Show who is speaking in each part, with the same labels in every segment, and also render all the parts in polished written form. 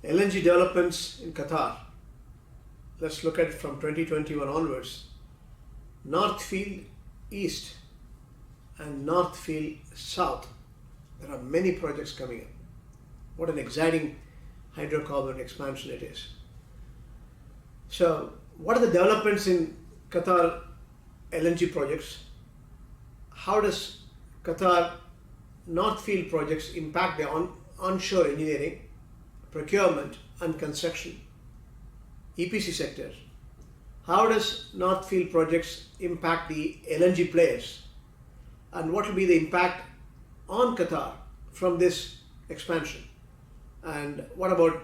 Speaker 1: LNG developments in Qatar. Let's look at it from 2021 onwards. North Field East and North Field South. There are many projects coming up. What an exciting hydrocarbon expansion it is. So, what are the developments in Qatar LNG projects? How does Qatar North Field projects impact the onshore engineering, procurement and construction, EPC sectors? How does North Field projects impact the LNG players? And what will be the impact on Qatar from this expansion? And what about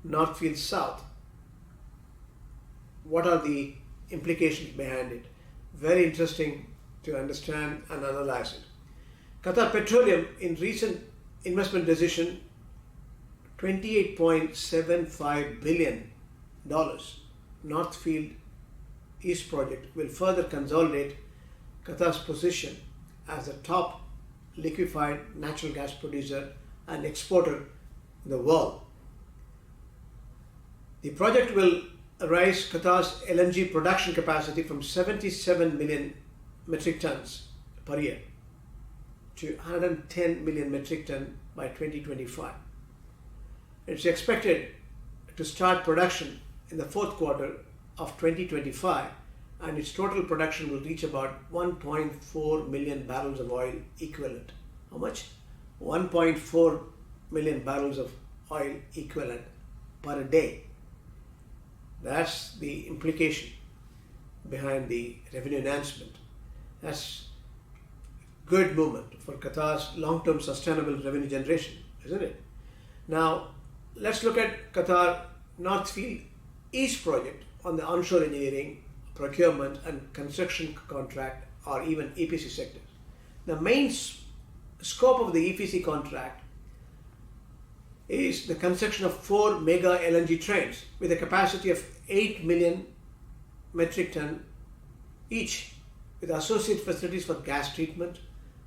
Speaker 1: North Field South? What are the implications behind it? Very interesting to understand and analyze it. Qatar Petroleum in recent investment decision, $28.75 billion North Field East project will further consolidate Qatar's position as the top liquefied natural gas producer and exporter in the world. The project will raise Qatar's LNG production capacity from 77 million metric tons per year to 110 million metric tons by 2025. It's expected to start production in the fourth quarter of 2025, and its total production will reach about 1.4 million barrels of oil equivalent. How much? 1.4 million barrels of oil equivalent per day. That's the implication behind the revenue enhancement. That's good movement for Qatar's long-term sustainable revenue generation, isn't it? Now, let's look at Qatar North Field East project on the onshore engineering, procurement and construction contract or even EPC sectors. The main scope of the EPC contract is the construction of 4 mega LNG trains with a capacity of 8 million metric ton each, with associated facilities for gas treatment,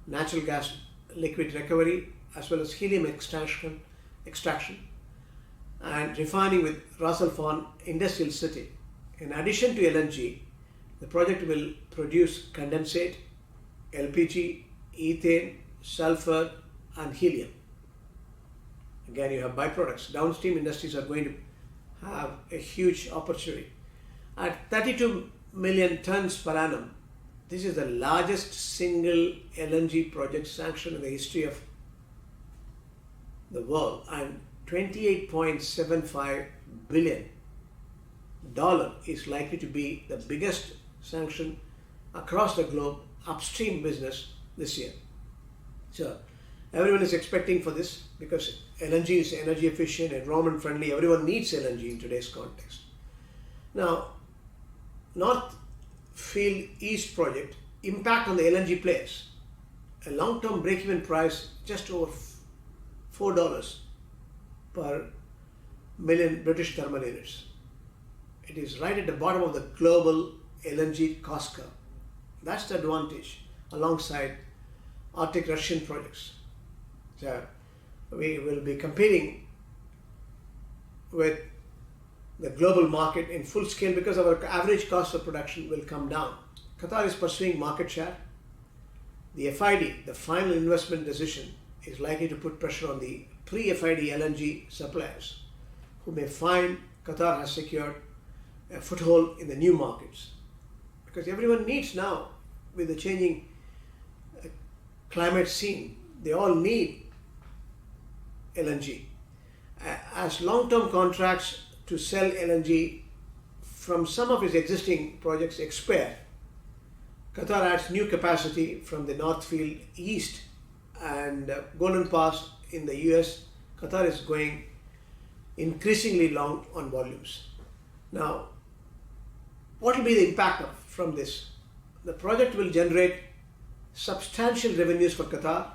Speaker 1: natural gas liquid recovery, as well as helium extraction and refining with Ras Al Khaimah Industrial City. In addition to LNG, the project will produce condensate, LPG, ethane, sulfur and helium. Again, you have byproducts. Downstream industries are going to have a huge opportunity. At 32 million tons per annum, this is the largest single LNG project sanctioned in the history of the world, and $28.75 billion is likely to be the biggest sanction across the globe upstream business this year. So everyone is expecting for this because LNG is energy efficient, environment friendly. Everyone needs LNG in today's context. Now, North Field East project impact on the LNG players. A long-term break-even price just over $4 per million British thermal units. It is right at the bottom of the global LNG cost curve. That's the advantage alongside Arctic Russian projects. So we will be competing with the global market in full scale because our average cost of production will come down. Qatar is pursuing market share. The FID, the final investment decision, is likely to put pressure on the pre-FID LNG suppliers who may find Qatar has secured a foothold in the new markets. Because everyone needs now, with the changing climate scene, they all need LNG. As long-term contracts to sell LNG from some of its existing projects expire, Qatar adds new capacity from the North Field East and Golden Pass in the US. Qatar is going increasingly long on volumes. Now, what will be the impact from this? The project will generate substantial revenues for Qatar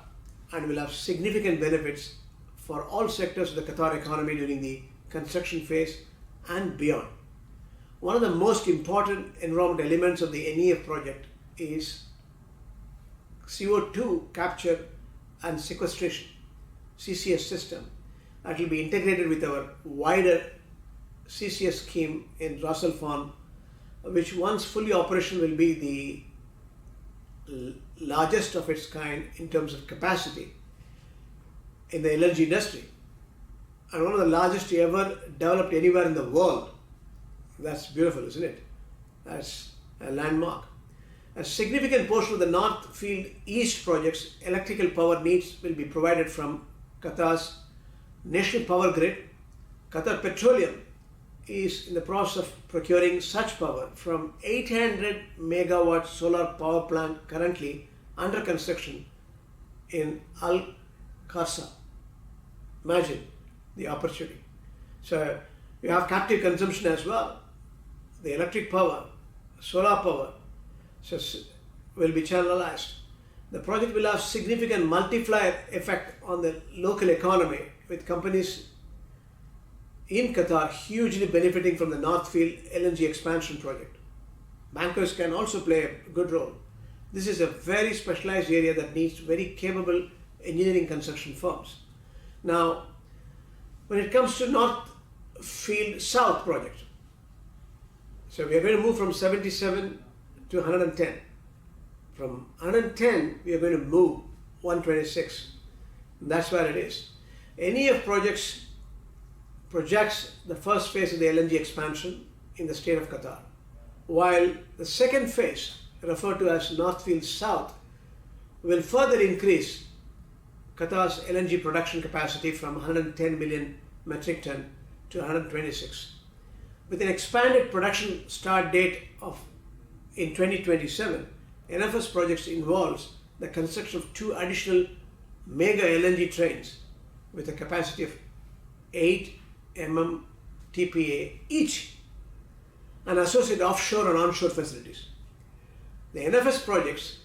Speaker 1: and will have significant benefits for all sectors of the Qatar economy during the construction phase and beyond. One of the most important environmental elements of the NEF project is CO2 capture and sequestration CCS system that will be integrated with our wider CCS scheme in Ras Al Khaimah, which once fully operational will be the largest of its kind in terms of capacity in the LNG industry, and one of the largest ever developed anywhere in the world. That's beautiful, isn't it? That's a landmark. A significant portion of the North Field East project's electrical power needs will be provided from Qatar's national power grid. Qatar Petroleum is in the process of procuring such power from 800 megawatt solar power plant currently under construction in Al Qarsa. Imagine the opportunity. So you have captive consumption as well. The electric power, solar power, so will be channelized. The project will have significant multiplier effect on the local economy, with companies in Qatar hugely benefiting from the North Field LNG expansion project. Bankers can also play a good role. This is a very specialized area that needs very capable engineering construction firms. Now, when it comes to North Field South project, so we are going to move from 77 to 110. From 110, we are going to move 126. That's where it is. NEF projects the first phase of the LNG expansion in the state of Qatar, while the second phase, referred to as North Field South, will further increase Qatar's LNG production capacity from 110 million metric ton to 126. With an expanded production start date in 2027, NFS projects involves the construction of 2 additional mega LNG trains with a capacity of 8 MMTPA each, and associated offshore and onshore facilities. The NFS projects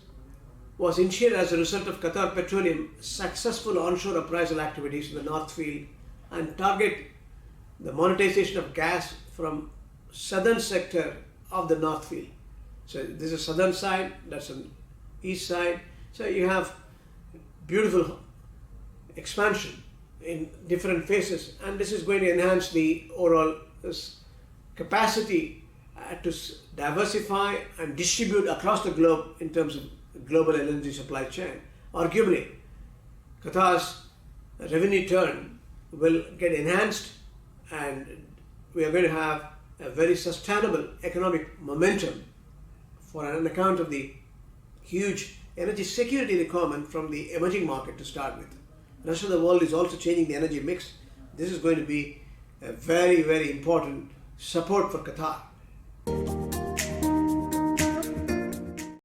Speaker 1: was initiated as a result of Qatar Petroleum's successful onshore appraisal activities in the North Field and target the monetization of gas from southern sector of the North Field. So this is southern side, that's an east side. So you have beautiful expansion in different phases, and this is going to enhance the overall capacity to diversify and distribute across the globe in terms of global LNG supply chain. Arguably, Qatar's revenue turn will get enhanced, and we are going to have a very sustainable economic momentum on account of the huge energy security requirement from the emerging market to start with. The rest of the world is also changing the energy mix. This is going to be a very, very important support for Qatar.